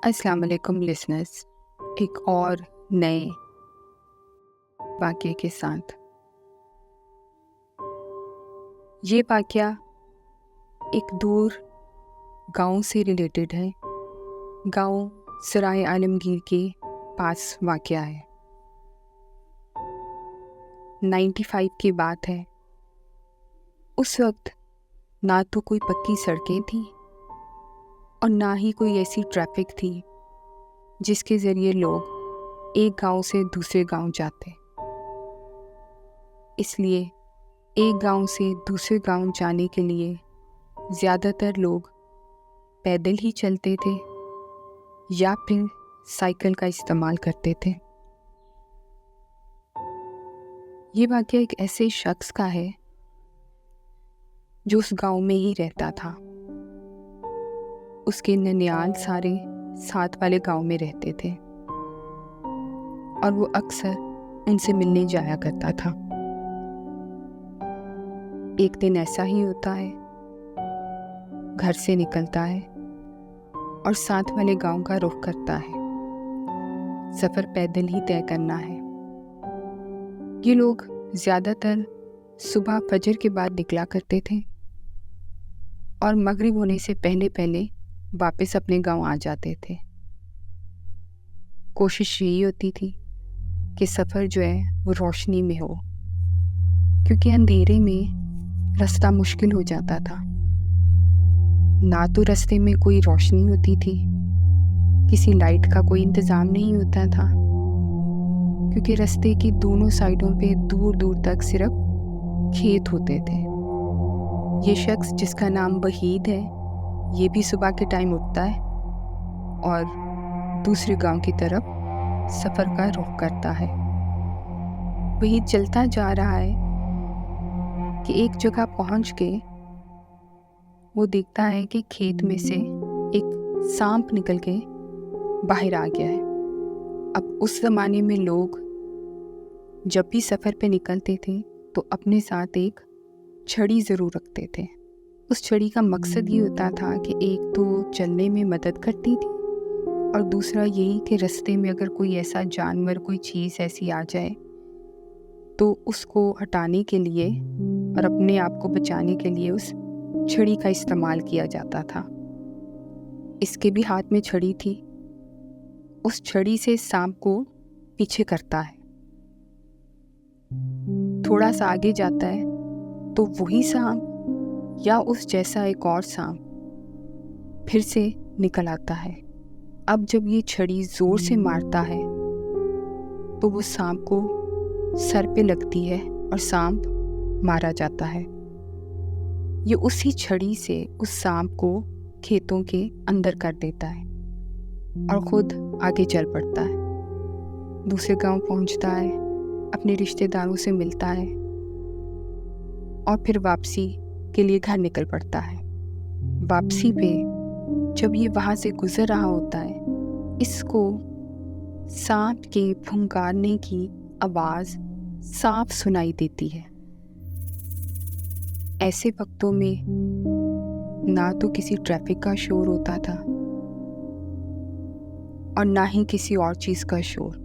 अस्सलाम वालेकुम लिसनर्स, एक और नए वाक़ये के साथ। ये वाक़या एक दूर गांव से रिलेटेड है। गांव सराय आलमगीर के पास वाक़या है। 95 की बात है। उस वक्त ना तो कोई पक्की सड़कें थी और ना ही कोई ऐसी ट्रैफिक थी जिसके ज़रिए लोग एक गांव से दूसरे गांव जाते। इसलिए एक गांव से दूसरे गांव जाने के लिए ज़्यादातर लोग पैदल ही चलते थे या फिर साइकिल का इस्तेमाल करते थे। ये वाक़या एक ऐसे शख्स का है जो उस गांव में ही रहता था। उसके ननियाल सारे साथ वाले गांव में रहते थे और वो अक्सर उनसे मिलने जाया करता था। एक दिन ऐसा ही होता है, घर से निकलता है और साथ वाले गांव का रुख करता है। सफ़र पैदल ही तय करना है। ये लोग ज़्यादातर सुबह फजर के बाद निकला करते थे और मगरिब होने से पहले पहले वापस अपने गांव आ जाते थे। कोशिश यही होती थी कि सफ़र जो है वो रोशनी में हो, क्योंकि अंधेरे में रास्ता मुश्किल हो जाता था। ना तो रास्ते में कोई रोशनी होती थी, किसी लाइट का कोई इंतज़ाम नहीं होता था, क्योंकि रास्ते की दोनों साइडों पे दूर दूर तक सिर्फ खेत होते थे। ये शख्स जिसका नाम वहीद है, ये भी सुबह के टाइम उठता है और दूसरे गांव की तरफ सफ़र का रुख करता है। वहीद चलता जा रहा है कि एक जगह पहुंच के वो देखता है कि खेत में से एक सांप निकल के बाहर आ गया है। अब उस ज़माने में लोग जब भी सफ़र पे निकलते थे तो अपने साथ एक छड़ी ज़रूर रखते थे। उस छड़ी का मकसद ये होता था कि एक तो चलने में मदद करती थी और दूसरा यही कि रास्ते में अगर कोई ऐसा जानवर, कोई चीज़ ऐसी आ जाए तो उसको हटाने के लिए और अपने आप को बचाने के लिए उस छड़ी का इस्तेमाल किया जाता था। इसके भी हाथ में छड़ी थी। उस छड़ी से सांप को पीछे करता है। थोड़ा सा आगे जाता है तो वही सांप या उस जैसा एक और सांप फिर से निकल आता है। अब जब ये छड़ी ज़ोर से मारता है तो वो सांप को सर पे लगती है और सांप मारा जाता है। ये उसी छड़ी से उस सांप को खेतों के अंदर कर देता है और ख़ुद आगे चल पड़ता है। दूसरे गांव पहुंचता है, अपने रिश्तेदारों से मिलता है और फिर वापसी के लिए घर निकल पड़ता है। वापसी पे जब ये वहाँ से गुज़र रहा होता है, इसको सांप के फुंकारने की आवाज़ साफ सुनाई देती है। ऐसे वक्तों में ना तो किसी ट्रैफिक का शोर होता था और ना ही किसी और चीज़ का शोर।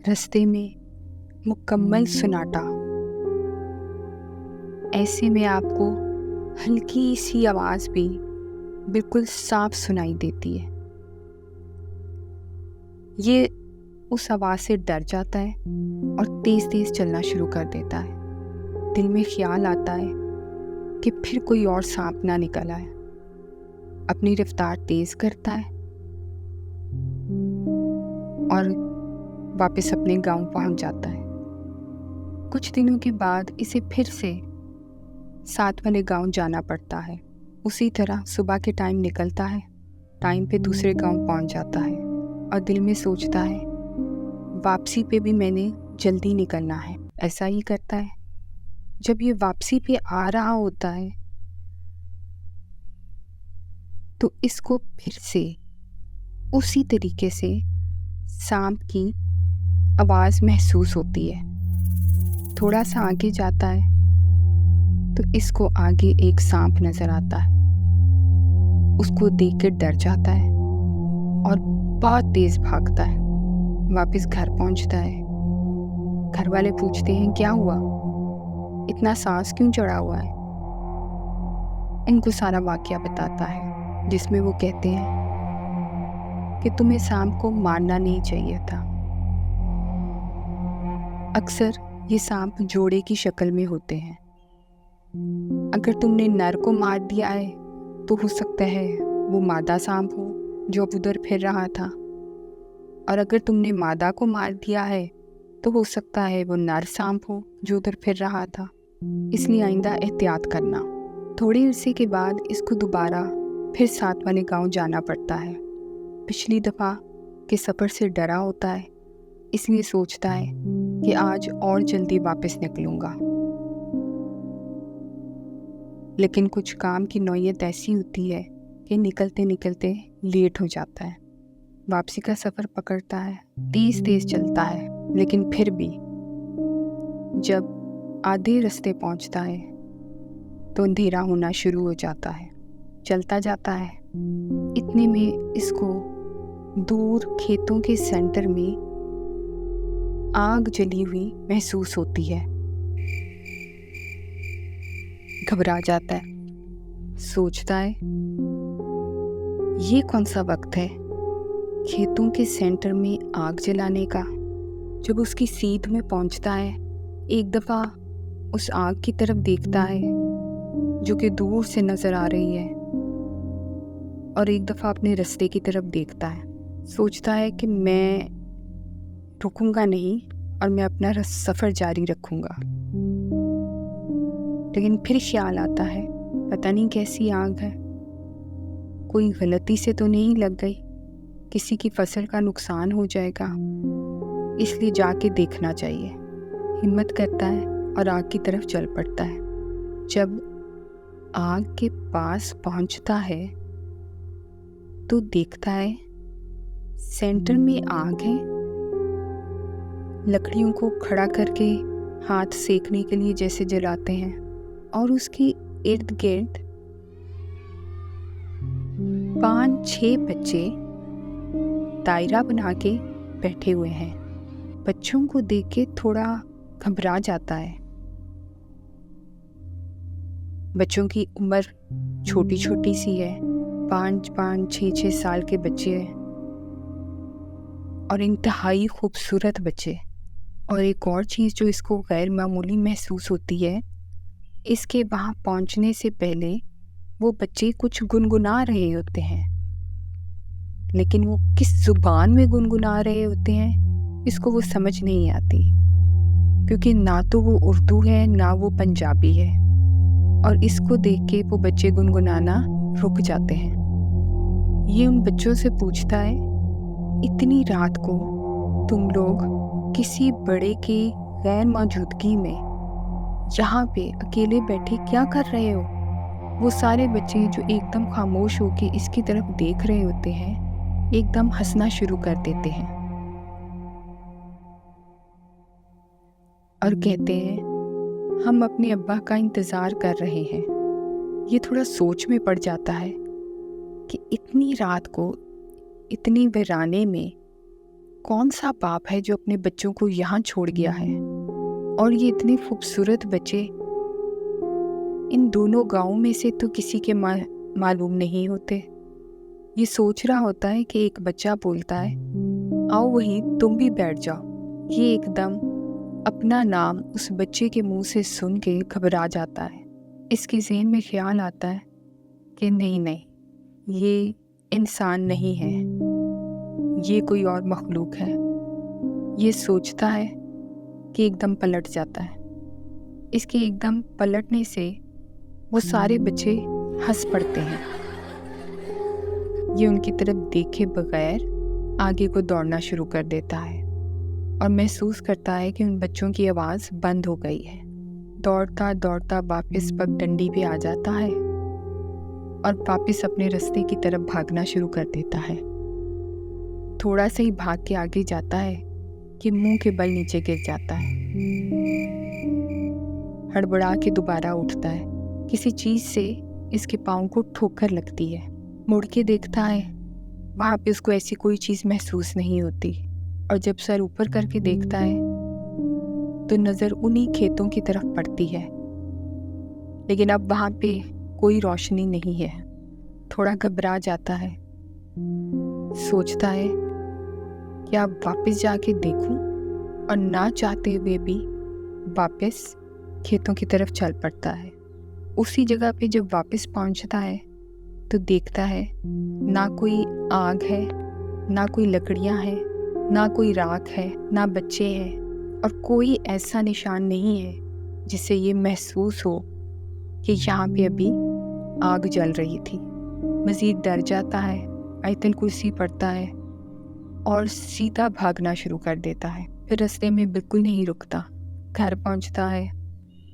रास्ते में मुकम्मल सन्नाटा। ऐसे में आपको हल्की सी आवाज़ भी बिल्कुल साफ सुनाई देती है। ये उस आवाज़ से डर जाता है और तेज़ तेज़ चलना शुरू कर देता है। दिल में ख्याल आता है कि फिर कोई और सांप ना निकल आए। अपनी रफ्तार तेज़ करता है और वापस अपने गांव पहुंच जाता है। कुछ दिनों के बाद इसे फिर से साथ वाले गांव जाना पड़ता है। उसी तरह सुबह के टाइम निकलता है, टाइम पे दूसरे गांव पहुंच जाता है और दिल में सोचता है वापसी पे भी मैंने जल्दी निकलना है। ऐसा ही करता है। जब ये वापसी पे आ रहा होता है तो इसको फिर से उसी तरीके से सांप की आवाज़ महसूस होती है। थोड़ा सा आगे जाता है तो इसको आगे एक सांप नज़र आता है। उसको देख के डर जाता है और बहुत तेज़ भागता है। वापस घर पहुंचता है। घर वाले पूछते हैं क्या हुआ, इतना सांस क्यों चढ़ा हुआ है। इनको सारा वाकया बताता है, जिसमें वो कहते हैं कि तुम्हें सांप को मारना नहीं चाहिए था। अक्सर ये सांप जोड़े की शक्ल में होते हैं। अगर तुमने नर को मार दिया है तो हो सकता है वो मादा सांप हो जो अब उधर फिर रहा था, और अगर तुमने मादा को मार दिया है तो हो सकता है वो नर सांप हो जो उधर फिर रहा था। इसलिए आइंदा एहतियात करना। थोड़ी अरसे के बाद इसको दोबारा फिर साथ वाले गांव जाना पड़ता है। पिछली दफ़ा के सफ़र से डरा होता है, इसलिए सोचता है कि आज और जल्दी वापस निकलूँगा। लेकिन कुछ काम की नौयत ऐसी होती है कि निकलते निकलते लेट हो जाता है। वापसी का सफ़र पकड़ता है, तेज़ तेज़ चलता है, लेकिन फिर भी जब आधे रास्ते पहुंचता है तो अंधेरा होना शुरू हो जाता है। चलता जाता है, इतने में इसको दूर खेतों के सेंटर में आग जली हुई महसूस होती है। घबरा जाता है, सोचता है ये कौन सा वक्त है खेतों के सेंटर में आग जलाने का। जब उसकी सीध में पहुंचता है, एक दफ़ा उस आग की तरफ देखता है जो कि दूर से नज़र आ रही है, और एक दफ़ा अपने रास्ते की तरफ देखता है। सोचता है कि मैं रुकूंगा नहीं और मैं अपना सफ़र जारी रखूंगा। लेकिन फिर ख्याल आता है, पता नहीं कैसी आग है, कोई गलती से तो नहीं लग गई, किसी की फसल का नुकसान हो जाएगा, इसलिए जाके देखना चाहिए। हिम्मत करता है और आग की तरफ चल पड़ता है। जब आग के पास पहुंचता है तो देखता है सेंटर में आग है। लकड़ियों को खड़ा करके हाथ सेकने के लिए जैसे जलाते हैं, और उसके इर्द गिर्द 5-6 बच्चे दायरा बना के बैठे हुए हैं। बच्चों को देख के थोड़ा घबरा जाता है। बच्चों की उम्र छोटी छोटी सी है, 5-5, 6-6 साल के बच्चे हैं, और इंतहाई खूबसूरत बच्चे। और एक और चीज़ जो इसको गैर मामूली महसूस होती है, इसके वहाँ पहुँचने से पहले वो बच्चे कुछ गुनगुना रहे होते हैं, लेकिन वो किस ज़ुबान में गुनगुना रहे होते हैं इसको वो समझ नहीं आती, क्योंकि ना तो वो उर्दू है ना वो पंजाबी है। और इसको देख के वो बच्चे गुनगुनाना रुक जाते हैं। ये उन बच्चों से पूछता है, इतनी रात को तुम लोग किसी बड़े की गैर मौजूदगी में यहाँ पे अकेले बैठे क्या कर रहे हो। वो सारे बच्चे जो एकदम खामोश होके इसकी तरफ देख रहे होते हैं, एकदम हंसना शुरू कर देते हैं और कहते हैं, हम अपने अब्बा का इंतज़ार कर रहे हैं। ये थोड़ा सोच में पड़ जाता है कि इतनी रात को इतनी वीराने में कौन सा बाप है जो अपने बच्चों को यहाँ छोड़ गया है, और ये इतने खूबसूरत बच्चे इन दोनों गांवों में से तो किसी के मालूम नहीं होते। ये सोच रहा होता है कि एक बच्चा बोलता है, आओ वही तुम भी बैठ जाओ। ये एकदम अपना नाम उस बच्चे के मुंह से सुन के घबरा जाता है। इसके ज़हन में ख्याल आता है कि नहीं, ये इंसान नहीं है, ये कोई और मखलूक है। ये सोचता है कि एकदम पलट जाता है। इसके एकदम पलटने से वो सारे बच्चे हंस पड़ते हैं। ये उनकी तरफ देखे बगैर आगे को दौड़ना शुरू कर देता है और महसूस करता है कि उन बच्चों की आवाज़ बंद हो गई है। दौड़ता दौड़ता वापस पगडंडी पे आ जाता है और वापस अपने रास्ते की तरफ भागना शुरू कर देता है। थोड़ा सा ही भाग के आगे जाता है कि मुंह के बल नीचे गिर जाता है। हड़बड़ा के दोबारा उठता है। किसी चीज़ से इसके पाँव को ठोकर लगती है। मुड़ के देखता है वहाँ पे उसको ऐसी कोई चीज़ महसूस नहीं होती। और जब सर ऊपर करके देखता है तो नज़र उन्हीं खेतों की तरफ पड़ती है, लेकिन अब वहाँ पे कोई रोशनी नहीं है। थोड़ा घबरा जाता है, सोचता है कि अब वापस जाके देखूं, और ना चाहते हुए भी वापस खेतों की तरफ चल पड़ता है। उसी जगह पे जब वापस पहुंचता है तो देखता है ना कोई आग है, ना कोई लकड़ियां हैं, ना कोई राख है, ना बच्चे हैं, और कोई ऐसा निशान नहीं है जिससे ये महसूस हो कि यहाँ पे अभी आग जल रही थी। मज़ीद डर जाता है, आयतल कुर्सी पढ़ता है और सीधा भागना शुरू कर देता है। फिर रास्ते में बिल्कुल नहीं रुकता, घर पहुँचता है।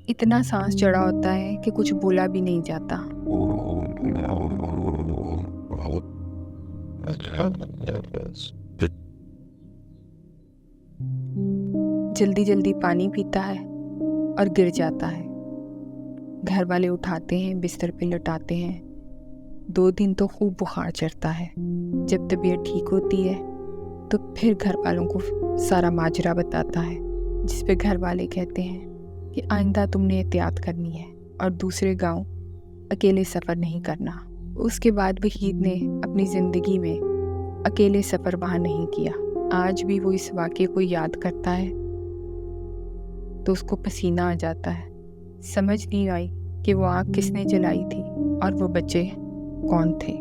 इतना सांस चढ़ा होता है कि कुछ बोला भी नहीं जाता। जल्दी जल्दी पानी पीता है और गिर जाता है। घर वाले उठाते हैं, बिस्तर पे लटाते हैं। 2 दिन तो खूब बुखार चढ़ता है। जब तबीयत ठीक होती है तो फिर घर वालों को सारा माजरा बताता है, जिस पे घर वाले कहते हैं कि आइंदा तुमने एहतियात करनी है और दूसरे गांव अकेले सफ़र नहीं करना। उसके बाद वहीद ने अपनी ज़िंदगी में अकेले सफ़र वहाँ नहीं किया। आज भी वो इस वाक़े को याद करता है तो उसको पसीना आ जाता है। समझ नहीं आई कि वो आग किसने जलाई थी और वो बच्चे कौन थे।